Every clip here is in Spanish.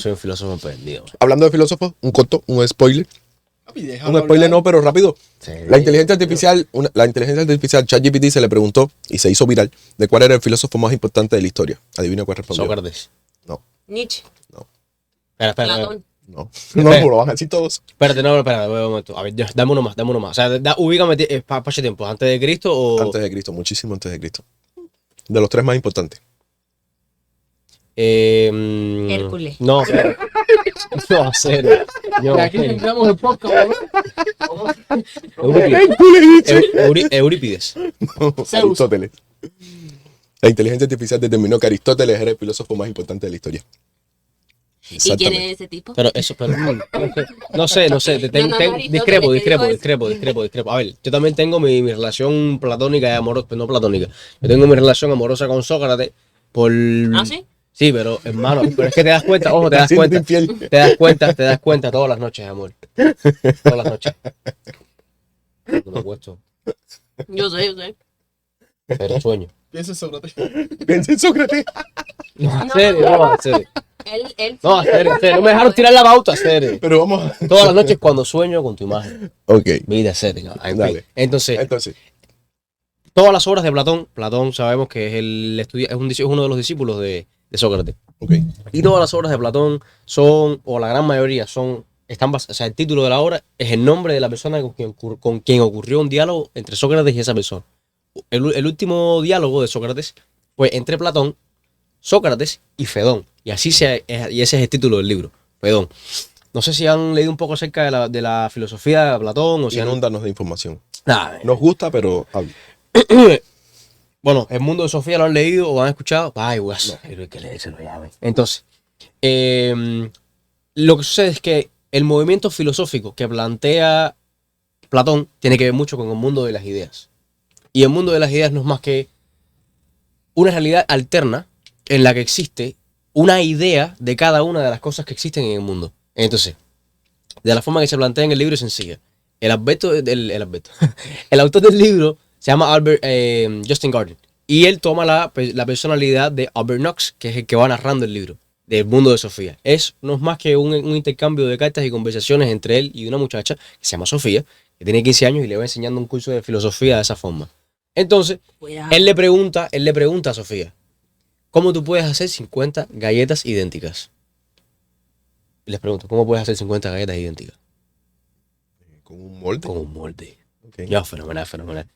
soy un filósofo perdido. Hablando de filósofos, un corto, un spoiler. Un spoiler no, pero rápido. Sí. La inteligencia artificial ChatGPT se le preguntó y se hizo viral de cuál era el filósofo más importante de la historia. Adivina cuál respondió. Sócrates. No, Nietzsche. no, Espera. Platón. no. No, lo van a decir todos. Espérate, un momento. A ver, dame uno más. O sea, ubícame para ese tiempo. ¿Antes de Cristo o...? Antes de Cristo, muchísimo antes de Cristo. De los tres más importantes. Hércules. No, serio. No, serio. Y aquí entramos el podcast, Eurípides. Aristóteles. La inteligencia artificial determinó que Aristóteles era el filósofo más importante de la historia. ¿Y quién es ese tipo? Pero no sé. Discrepo. A ver, yo también tengo mi relación platónica y amorosa, no platónica. Yo tengo mi relación amorosa con Sócrates por... ¿Ah, sí? Sí, pero hermano, pero es que te das cuenta, ojo, te das cuenta. Te das cuenta todas las noches, amor. Todas las noches. No me acuesto, Yo sé. pero sueño. Piensa en Sócrates. Piensa en Sócrates. No, en serio. Él No, en serio. No me dejaron tirar la pauta, en serio. Pero vamos a... Todas las noches cuando sueño con tu imagen. Ok, Vida seria. dale. Entonces, todas las obras de Platón sabemos que es uno de los discípulos de Sócrates. ok. Y todas las obras de Platón son, o la gran mayoría están basadas, o sea, el título de la obra es el nombre de la persona con quien ocurrió un diálogo entre Sócrates y esa persona. El último diálogo de Sócrates fue entre Platón, Sócrates y Fedón. Y ese es el título del libro, Fedón. No sé si han leído un poco acerca de la filosofía de Platón o si han... Inúndanos de información. Nah, Nos gusta, pero... Bueno, el mundo de Sofía lo han leído o han escuchado. Ay, güey, pero hay que leérselo ya, güey. Entonces, lo que sucede es que el movimiento filosófico que plantea Platón tiene que ver mucho con el mundo de las ideas. Y el mundo de las ideas no es más que una realidad alterna en la que existe una idea de cada una de las cosas que existen en el mundo. Entonces, de la forma que se plantea en el libro es sencilla. El autor del libro se llama Justin Garden. Y él toma la personalidad de Albert Knox, que es el que va narrando el libro del mundo de Sofía. No es más que un intercambio de cartas y conversaciones entre él y una muchacha que se llama Sofía, que tiene 15 años y le va enseñando un curso de filosofía de esa forma. Entonces, él le pregunta a Sofía, ¿cómo tú puedes hacer 50 galletas idénticas? Y les pregunto, ¿cómo puedes hacer 50 galletas idénticas? ¿Con un molde? Con un molde. Okay. Ya, fenomenal.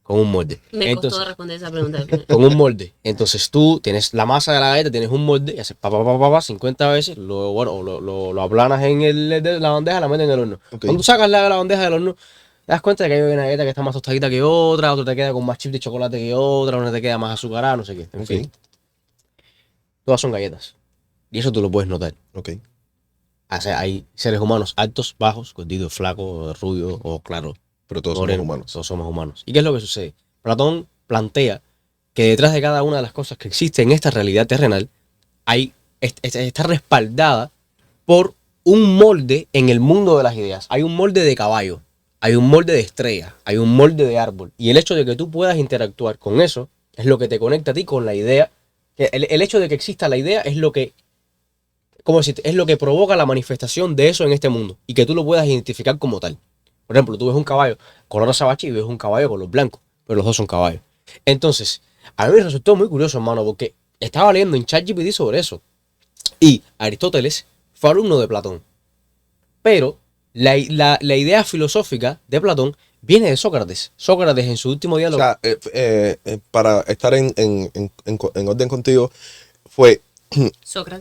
Con un molde. Me costó responder esa pregunta. Con un molde. Entonces tú tienes la masa de la galleta, tienes un molde y haces 50 veces, lo aplanas en la bandeja, la metes en el horno. Okay. Cuando tú sacas la bandeja del horno, te das cuenta de que hay una galleta que está más tostadita que otra te queda con más chip de chocolate que otra, una te queda más azucarada, no sé qué. En fin. Todas son galletas. Y eso tú lo puedes notar. Ok. O sea, hay seres humanos altos, bajos, gorditos, flacos, rubios o claro. Pero todos morenos, somos humanos. Todos somos humanos. ¿Y qué es lo que sucede? Platón plantea que detrás de cada una de las cosas que existe en esta realidad terrenal está respaldada por un molde en el mundo de las ideas. Hay un molde de caballo, hay un molde de estrella, hay un molde de árbol. Y el hecho de que tú puedas interactuar con eso es lo que te conecta a ti con la idea. El hecho de que exista la idea es lo que, ¿cómo decirte? Es lo que provoca la manifestación de eso en este mundo y que tú lo puedas identificar como tal. Por ejemplo, tú ves un caballo color azabache y ves un caballo color blanco, pero los dos son caballos. Entonces, a mí me resultó muy curioso, hermano, porque estaba leyendo en ChatGPT sobre eso. Y Aristóteles fue alumno de Platón. Pero la idea filosófica de Platón viene de Sócrates. Sócrates en su último diálogo... O sea, para estar en orden contigo, fue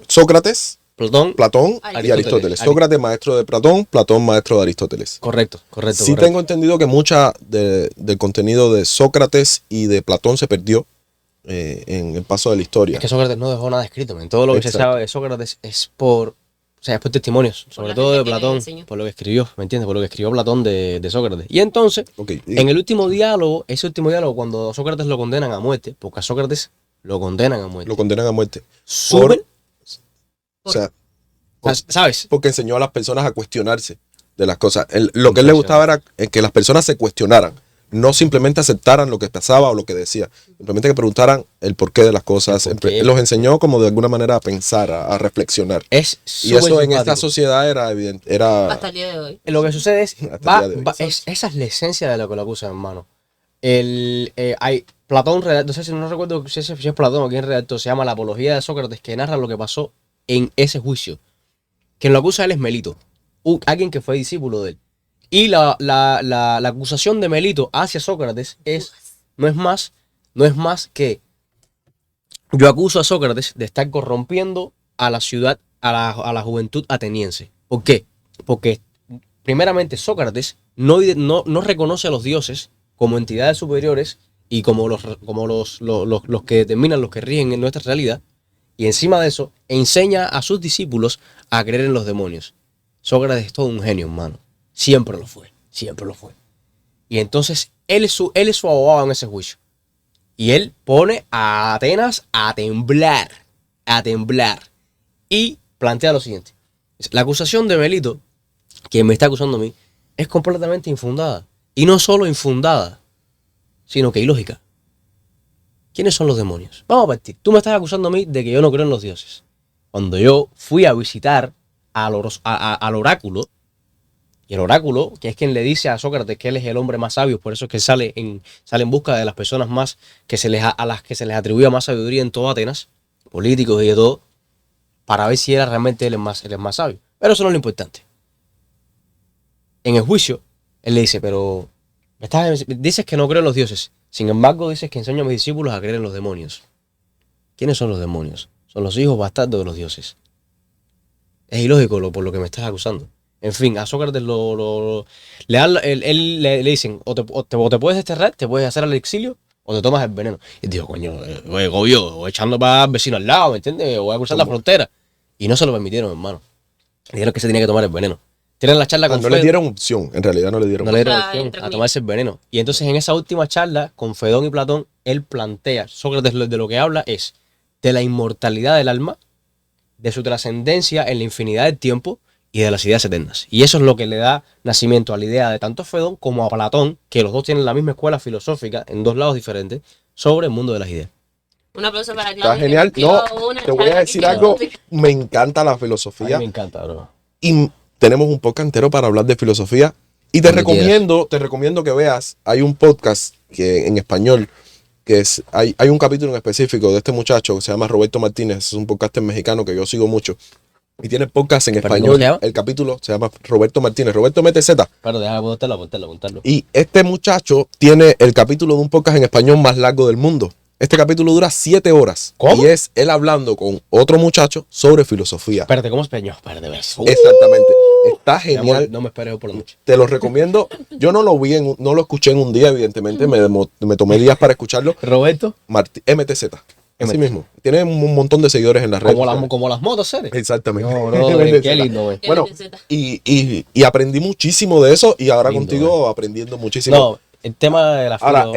Sócrates, Platón y Aristóteles. Sócrates, maestro de Platón, maestro de Aristóteles. Correcto. Sí tengo entendido que mucha del contenido de Sócrates y de Platón se perdió en el paso de la historia. Es que Sócrates no dejó nada escrito. En todo lo que se sabe de Sócrates es por testimonios, sobre todo de Platón, por lo que escribió, ¿me entiendes? Por lo que escribió Platón de Sócrates. Y entonces, en el último diálogo, cuando a Sócrates lo condenan a muerte, porque a Sócrates lo condenan a muerte. Lo condenan a muerte. O sea, ¿sabes? Porque enseñó a las personas a cuestionarse de las cosas. Lo que a él le gustaba era que las personas se cuestionaran. no simplemente aceptaran lo que pasaba o lo que decía, simplemente que preguntaran el porqué de las cosas. Los enseñó como de alguna manera a pensar, a reflexionar. Y eso en esta sociedad era evidente. Hasta el día de hoy. Lo que sucede es, esa es la esencia de lo que lo acusan, hermano. Hay Platón, no sé si no recuerdo si es Platón o quién redactó, se llama La Apología de Sócrates, que narra lo que pasó en ese juicio. Quien lo acusa a él es Melito, alguien que fue discípulo de él. Y la acusación de Melito hacia Sócrates no es más que yo acuso a Sócrates de estar corrompiendo a la ciudad, a la juventud ateniense. ¿Por qué? Porque primeramente Sócrates no reconoce a los dioses como entidades superiores y como los que determinan, los que rigen en nuestra realidad. Y encima de eso, enseña a sus discípulos a creer en los demonios. Sócrates es todo un genio, hermano. Siempre lo fue. Y entonces, él es su abogado en ese juicio. Y él pone a Atenas a temblar. Y plantea lo siguiente. La acusación de Melito, que me está acusando a mí, es completamente infundada. Y no solo infundada, sino que ilógica. ¿Quiénes son los demonios? Vamos a partir. Tú me estás acusando a mí de que yo no creo en los dioses. Cuando yo fui a visitar al oráculo, y el oráculo, que es quien le dice a Sócrates que él es el hombre más sabio, por eso es que sale en busca de las personas más a las que se les atribuía más sabiduría en toda Atenas, políticos y de todo, para ver si era realmente él el más sabio. Pero eso no es lo importante. En el juicio, él le dice, pero dices que no creo en los dioses. Sin embargo, dices que enseño a mis discípulos a creer en los demonios. ¿Quiénes son los demonios? Son los hijos bastardos de los dioses. Es ilógico por lo que me estás acusando. En fin, a Sócrates le dicen, o te puedes desterrar, te puedes hacer al exilio, o te tomas el veneno. Y digo, coño, o echando para el vecino al lado, ¿me entiendes? O voy a cruzar la frontera. Y no se lo permitieron, hermano. Le dijeron que se tenía que tomar el veneno. Tienen la charla con Fedón. No le dieron opción, en realidad no le dieron opción a tomarse el veneno. Y entonces en esa última charla, con Fedón y Platón, él plantea, Sócrates de lo que habla es de la inmortalidad del alma, de su trascendencia en la infinidad del tiempo y de las ideas eternas. Y eso es lo que le da nacimiento a la idea de tanto Fedón como a Platón, que los dos tienen la misma escuela filosófica en dos lados diferentes, sobre el mundo de las ideas. Un aplauso para Claudio. Está genial. No, te voy a decir algo. Me encanta la filosofía. A mí me encanta, bro. Y tenemos un podcast entero para hablar de filosofía. Y te recomiendo que veas, hay un podcast que en español, que hay un capítulo en específico de este muchacho que se llama Roberto Martínez, es un podcaster mexicano que yo sigo mucho. Y tiene podcast en español. El capítulo se llama Roberto Martínez. Roberto MTZ. Pero déjame apuntarlo. Y este muchacho tiene el capítulo de un podcast en español más largo del mundo. Este capítulo dura 7 horas. ¿Cómo? Y es él hablando con otro muchacho sobre filosofía. Espérate, ¿cómo es peño? Espérate, ves. Exactamente. Está genial. No me esperes por la noche. Te lo recomiendo. Yo no lo escuché en un día, evidentemente. Me tomé días para escucharlo. Roberto MTZ. Así mismo. Tiene un montón de seguidores en las redes. Como las motos, ¿sabes? Exactamente. No, bro, qué lindo, güey. Bueno, y aprendí muchísimo de eso y ahora lindo, contigo aprendiendo muchísimo. No, el tema de la Ahora, o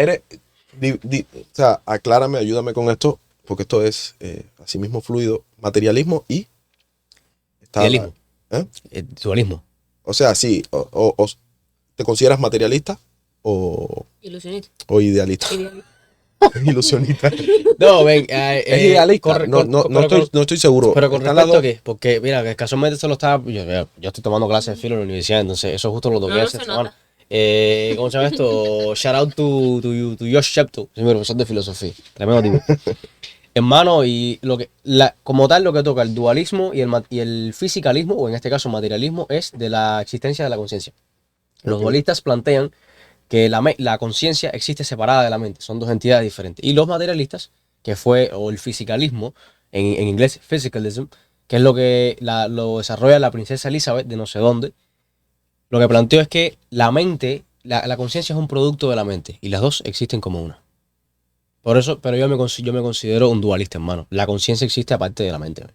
sea, aclárame, ayúdame con esto, porque esto es así mismo fluido, materialismo y dualismo. Dualismo. O sea, sí, o ¿te consideras materialista o ilusionista? O idealista. Ilusionista. No, ven, es idealista. No estoy seguro. Pero con respecto a qué, porque mira, casualmente eso lo estaba. Yo estoy tomando clases de filo en la universidad, entonces eso justo lo toqué esta semana. ¿Cómo se llama esto? Shout out to Josh Shepto, mi profesor de filosofía. Tremendo tipo. Hermano, y como tal lo que toca el dualismo y el fisicalismo, o en este caso materialismo, es de la existencia de la conciencia. Los dualistas plantean que la conciencia existe separada de la mente, son dos entidades diferentes. Y los materialistas, o el fisicalismo, en inglés physicalism, que es lo que lo desarrolla la princesa Elizabeth de no sé dónde, lo que planteó es que la mente, la conciencia es un producto de la mente, y las dos existen como una. Por eso, pero yo me considero un dualista, hermano. La conciencia existe aparte de la mente.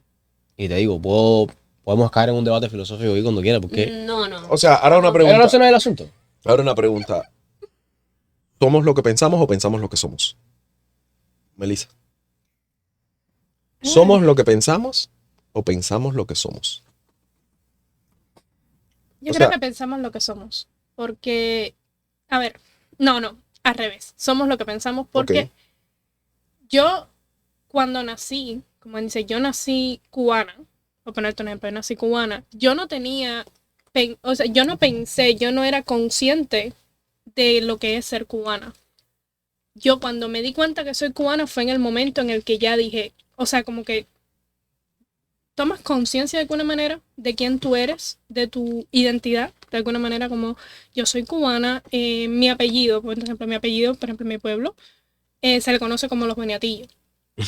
Y te digo, podemos caer en un debate filosófico hoy cuando quieras, porque... No. O sea, ahora una pregunta. Pero no es el asunto. Ahora una pregunta. ¿Somos lo que pensamos o pensamos lo que somos? Melissa. ¿Somos lo que pensamos o pensamos lo que somos? Yo creo que pensamos lo que somos. Porque, a ver, no. al revés. Somos lo que pensamos porque yo, cuando nací, como dice, yo nací cubana, voy a ponerte un ejemplo, nací cubana, yo no tenía, o sea, yo no pensé, yo no era consciente de lo que es ser cubana. Yo cuando me di cuenta que soy cubana fue en el momento en el que ya dije, o sea, como que tomas conciencia de alguna manera de quién tú eres, de tu identidad, de alguna manera como yo soy cubana, mi apellido, por ejemplo, en mi pueblo, se le conoce como los boniatillos.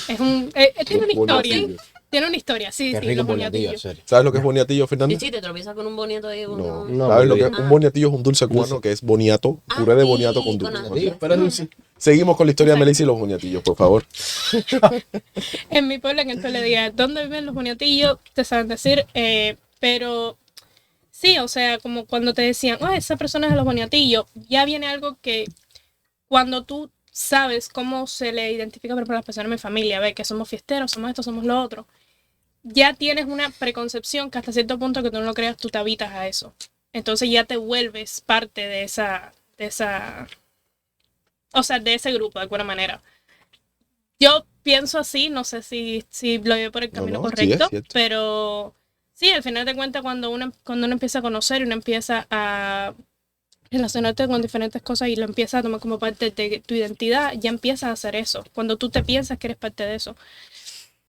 Tiene una historia. Tiene una historia, sí, Qué sí, rico los boniatillo, boniatillos. ¿Sabes lo que es boniatillo, Fernanda? Sí, te tropiezas con un boniato ahí. No. ¿Sabes lo que es? Un boniatillo es un dulce cubano que es boniato, puré de boniato con dulce. Pero dulce. Seguimos con la historia de Melissa y los boniatillos, por favor. En mi pueblo, en el que le diga, ¿dónde viven los boniatillos? Te saben decir, pero sí, o sea, como cuando te decían, esa persona es de los boniatillos, ya viene algo que cuando tú sabes cómo se le identifica, por ejemplo, a las personas de mi familia, ve que somos fiesteros, somos esto, somos lo otro, ya tienes una preconcepción que hasta cierto punto que tú no lo creas, tú te habitas a eso. Entonces ya te vuelves parte de esa, o sea, de ese grupo, de alguna manera. Yo pienso así, no sé si lo veo por el camino correcto, sí, pero sí, al final de cuentas, cuando uno empieza a conocer y uno empieza a relacionarte con diferentes cosas y lo empiezas a tomar como parte de tu identidad, ya empiezas a hacer eso. Cuando tú te piensas que eres parte de eso.